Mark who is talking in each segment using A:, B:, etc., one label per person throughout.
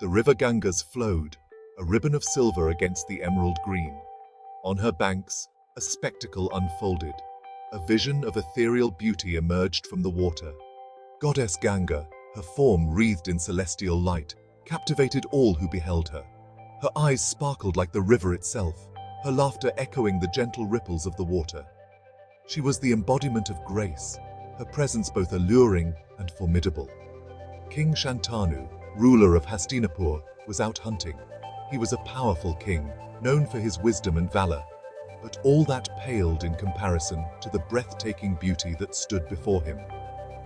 A: The river Ganges flowed, a ribbon of silver against the emerald green. On her banks, a spectacle unfolded. A vision of ethereal beauty emerged from the water. Goddess Ganga, her form wreathed in celestial light, captivated all who beheld her. Her eyes sparkled like the river itself, her laughter echoing the gentle ripples of the water. She was the embodiment of grace, her presence both alluring and formidable. King Shantanu, ruler of Hastinapur, was out hunting. He was a powerful king, known for his wisdom and valor. But all that paled in comparison to the breathtaking beauty that stood before him.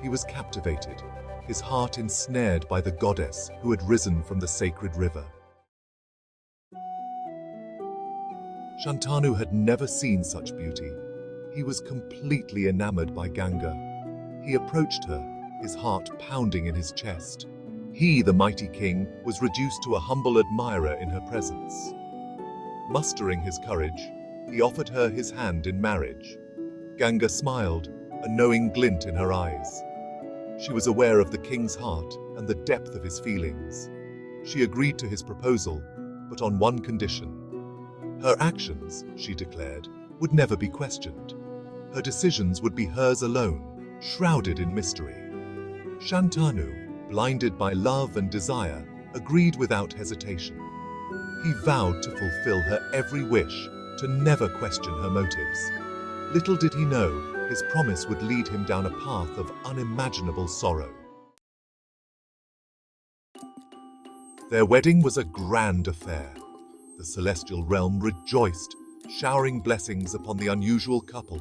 A: He was captivated, his heart ensnared by the goddess who had risen from the sacred river. Shantanu had never seen such beauty. He was completely enamored by Ganga. He approached her, his heart pounding in his chest. He, the mighty king, was reduced to a humble admirer in her presence. Mustering his courage, he offered her his hand in marriage. Ganga smiled, a knowing glint in her eyes. She was aware of the king's heart and the depth of his feelings. She agreed to his proposal, but on one condition. Her actions, she declared, would never be questioned. Her decisions would be hers alone, shrouded in mystery. Shantanu, blinded by love and desire, agreed without hesitation. He vowed to fulfill her every wish, to never question her motives. Little did he know, his promise would lead him down a path of unimaginable sorrow. Their wedding was a grand affair. The celestial realm rejoiced, showering blessings upon the unusual couple.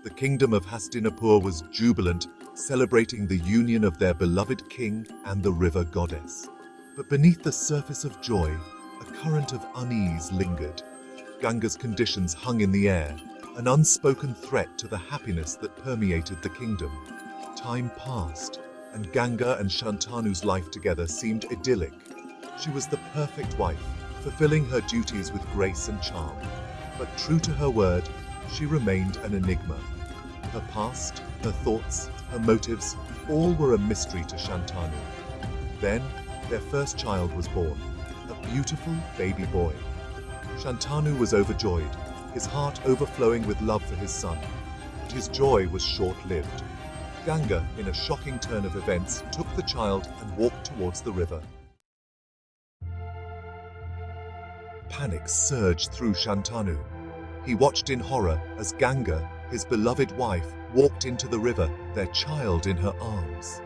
A: The kingdom of Hastinapur was jubilant, celebrating the union of their beloved king and the river goddess. But beneath the surface of joy, a current of unease lingered. Ganga's conditions hung in the air, an unspoken threat to the happiness that permeated the kingdom. Time passed, and Ganga and Shantanu's life together seemed idyllic. She was the perfect wife, fulfilling her duties with grace and charm. But true to her word, she remained an enigma. Her past, her thoughts, her motives, all were a mystery to Shantanu. Then, their first child was born, a beautiful baby boy. Shantanu was overjoyed, his heart overflowing with love for his son. But his joy was short-lived. Ganga, in a shocking turn of events, took the child and walked towards the river. Panic surged through Shantanu. He watched in horror as Ganga, his beloved wife, walked into the river, their child in her arms.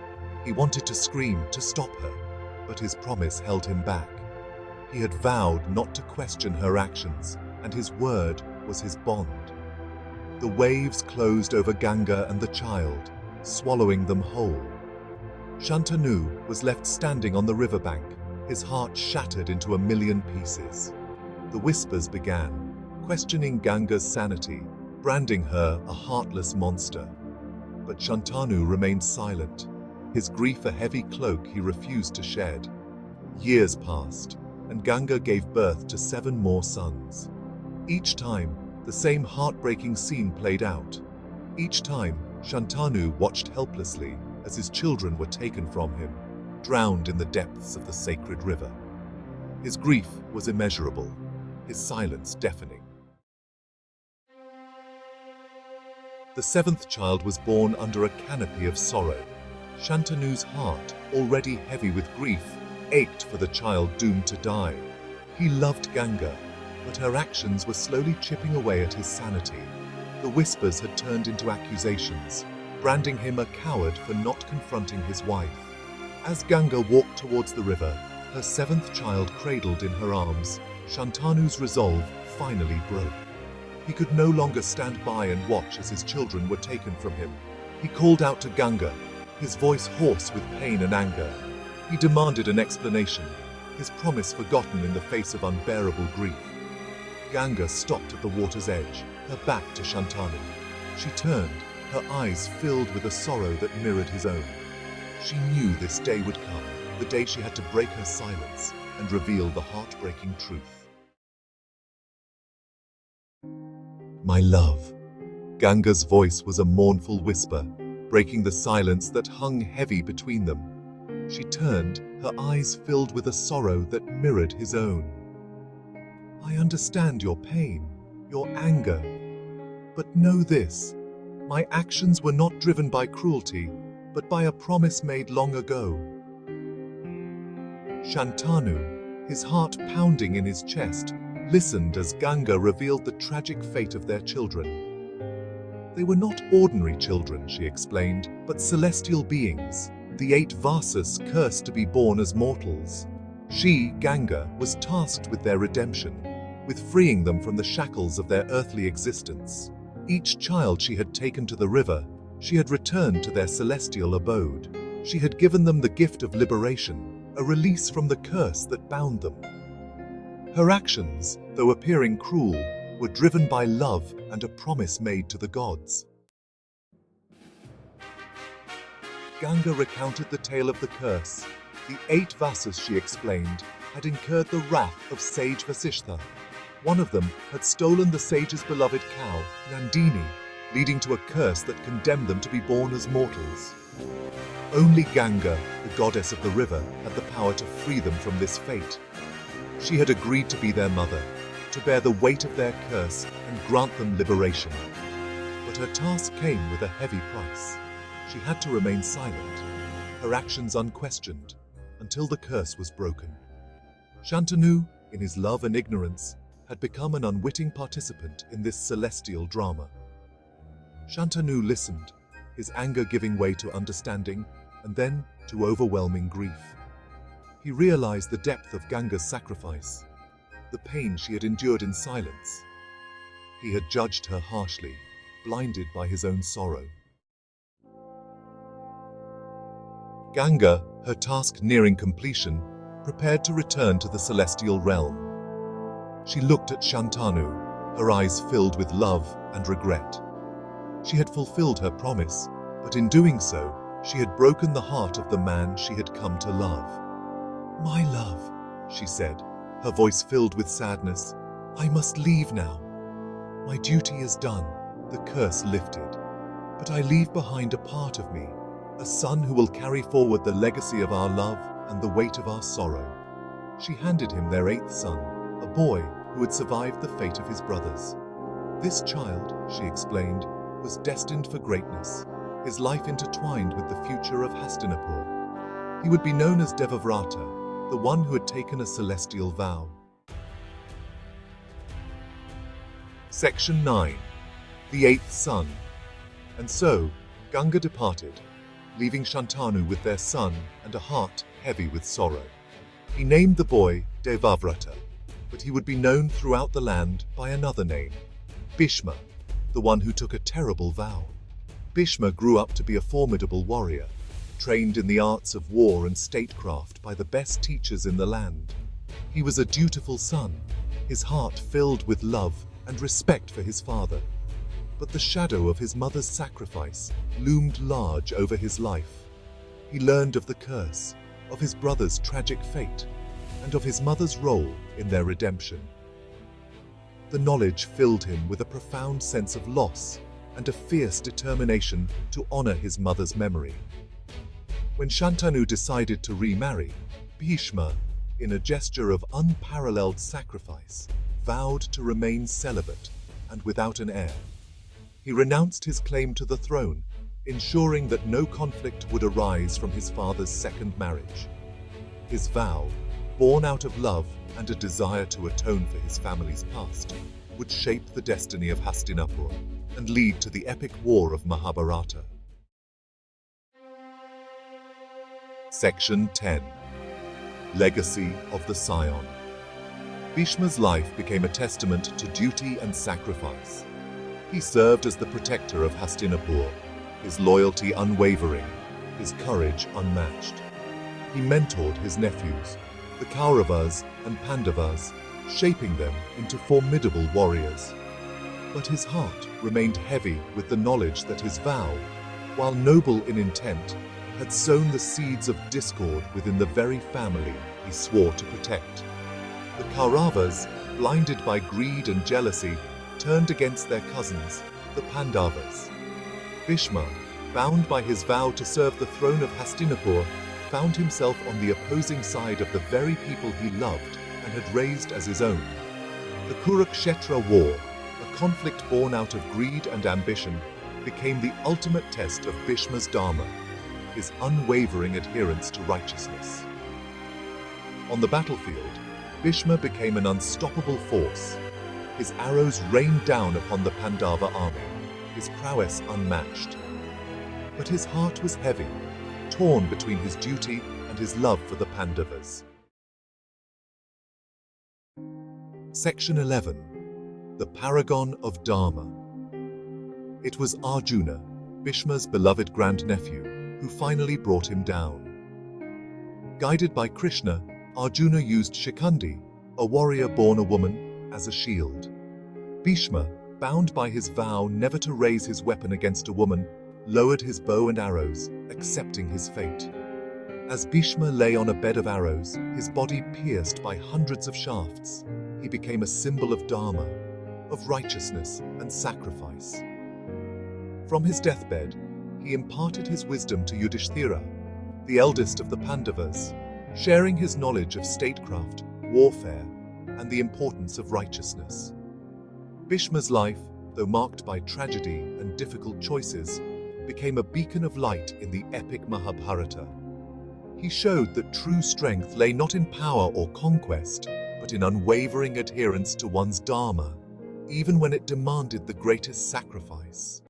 A: He wanted to scream, to stop her, but his promise held him back. He had vowed not to question her actions, and his word was his bond. The waves closed over Ganga and the child, swallowing them whole. Shantanu was left standing on the riverbank, his heart shattered into a million pieces. The whispers began, questioning Ganga's sanity, branding her a heartless monster. But Shantanu remained silent, his grief a heavy cloak he refused to shed. Years passed, and Ganga gave birth to 7 more sons. Each time, the same heartbreaking scene played out. Each time, Shantanu watched helplessly as his children were taken from him, drowned in the depths of the sacred river. His grief was immeasurable, his silence deafening. The 7th child was born under a canopy of sorrow. Shantanu's heart, already heavy with grief, ached for the child doomed to die. He loved Ganga, but her actions were slowly chipping away at his sanity. The whispers had turned into accusations, branding him a coward for not confronting his wife. As Ganga walked towards the river, her 7th child cradled in her arms, Shantanu's resolve finally broke. He could no longer stand by and watch as his children were taken from him. He called out to Ganga, his voice hoarse with pain and anger. He demanded an explanation, his promise forgotten in the face of unbearable grief. Ganga stopped at the water's edge, her back to Shantanu. She turned, her eyes filled with a sorrow that mirrored his own. She knew this day would come, the day she had to break her silence and reveal the heartbreaking truth. My love. Ganga's voice was a mournful whisper, breaking the silence that hung heavy between them. She turned, her eyes filled with a sorrow that mirrored his own. I understand your pain, your anger, but know this, my actions were not driven by cruelty, but by a promise made long ago. Shantanu, his heart pounding in his chest, listened as Ganga revealed the tragic fate of their children. They were not ordinary children, she explained, but celestial beings, the 8 Vasas cursed to be born as mortals. She, Ganga, was tasked with their redemption, with freeing them from the shackles of their earthly existence. Each child she had taken to the river, she had returned to their celestial abode. She had given them the gift of liberation, a release from the curse that bound them. Her actions, though appearing cruel, were driven by love and a promise made to the gods. Ganga recounted the tale of the curse. The 8 Vasas, she explained, had incurred the wrath of sage Vasishtha. One of them had stolen the sage's beloved cow, Nandini, leading to a curse that condemned them to be born as mortals. Only Ganga, the goddess of the river, had the power to free them from this fate. She had agreed to be their mother, to bear the weight of their curse and grant them liberation. But her task came with a heavy price. She had to remain silent, her actions unquestioned, until the curse was broken. Shantanu, in his love and ignorance, had become an unwitting participant in this celestial drama. Shantanu listened, his anger giving way to understanding, and then to overwhelming grief. He realized the depth of Ganga's sacrifice, the pain she had endured in silence. He had judged her harshly, blinded by his own sorrow. Ganga, her task nearing completion, prepared to return to the celestial realm. She looked at Shantanu, her eyes filled with love and regret. She had fulfilled her promise, but in doing so, she had broken the heart of the man she had come to love. My love, she said, her voice filled with sadness, I must leave now. My duty is done, the curse lifted, but I leave behind a part of me, a son who will carry forward the legacy of our love and the weight of our sorrow. She handed him their 8th son, a boy who had survived the fate of his brothers. This child, she explained, was destined for greatness, his life intertwined with the future of Hastinapur. He would be known as Devavrata, the one who had taken a celestial vow. Section 9. The 8th son. And so, Ganga departed, leaving Shantanu with their son and a heart heavy with sorrow. He named the boy Devavrata, but he would be known throughout the land by another name, Bhishma, the one who took a terrible vow. Bhishma grew up to be a formidable warrior, trained in the arts of war and statecraft by the best teachers in the land. He was a dutiful son, his heart filled with love and respect for his father. But the shadow of his mother's sacrifice loomed large over his life. He learned of the curse, of his brother's tragic fate, and of his mother's role in their redemption. The knowledge filled him with a profound sense of loss and a fierce determination to honor his mother's memory. When Shantanu decided to remarry, Bhishma, in a gesture of unparalleled sacrifice, vowed to remain celibate and without an heir. He renounced his claim to the throne, ensuring that no conflict would arise from his father's second marriage. His vow, born out of love and a desire to atone for his family's past, would shape the destiny of Hastinapur and lead to the epic war of Mahabharata. Section 10. Legacy of the Scion. Bhishma's life became a testament to duty and sacrifice. He served as the protector of Hastinapur, his loyalty unwavering, his courage unmatched. He mentored his nephews, the Kauravas and Pandavas, shaping them into formidable warriors. But his heart remained heavy with the knowledge that his vow, while noble in intent, had sown the seeds of discord within the very family he swore to protect. The Kauravas, blinded by greed and jealousy, turned against their cousins, the Pandavas. Bhishma, bound by his vow to serve the throne of Hastinapur, found himself on the opposing side of the very people he loved and had raised as his own. The Kurukshetra War, a conflict born out of greed and ambition, became the ultimate test of Bhishma's Dharma, his unwavering adherence to righteousness. On the battlefield, Bhishma became an unstoppable force. His arrows rained down upon the Pandava army, his prowess unmatched. But his heart was heavy, torn between his duty and his love for the Pandavas. Section 11. The Paragon of Dharma. It was Arjuna, Bhishma's beloved grandnephew, who finally brought him down. Guided by Krishna, Arjuna used Shikundi, a warrior born a woman, as a shield. Bhishma, bound by his vow never to raise his weapon against a woman, lowered his bow and arrows, accepting his fate. As Bhishma lay on a bed of arrows, his body pierced by hundreds of shafts, he became a symbol of Dharma, of righteousness and sacrifice. From his deathbed, he imparted his wisdom to Yudhishthira, the eldest of the Pandavas, sharing his knowledge of statecraft, warfare, and the importance of righteousness. Bhishma's life, though marked by tragedy and difficult choices, became a beacon of light in the epic Mahabharata. He showed that true strength lay not in power or conquest, but in unwavering adherence to one's Dharma, even when it demanded the greatest sacrifice.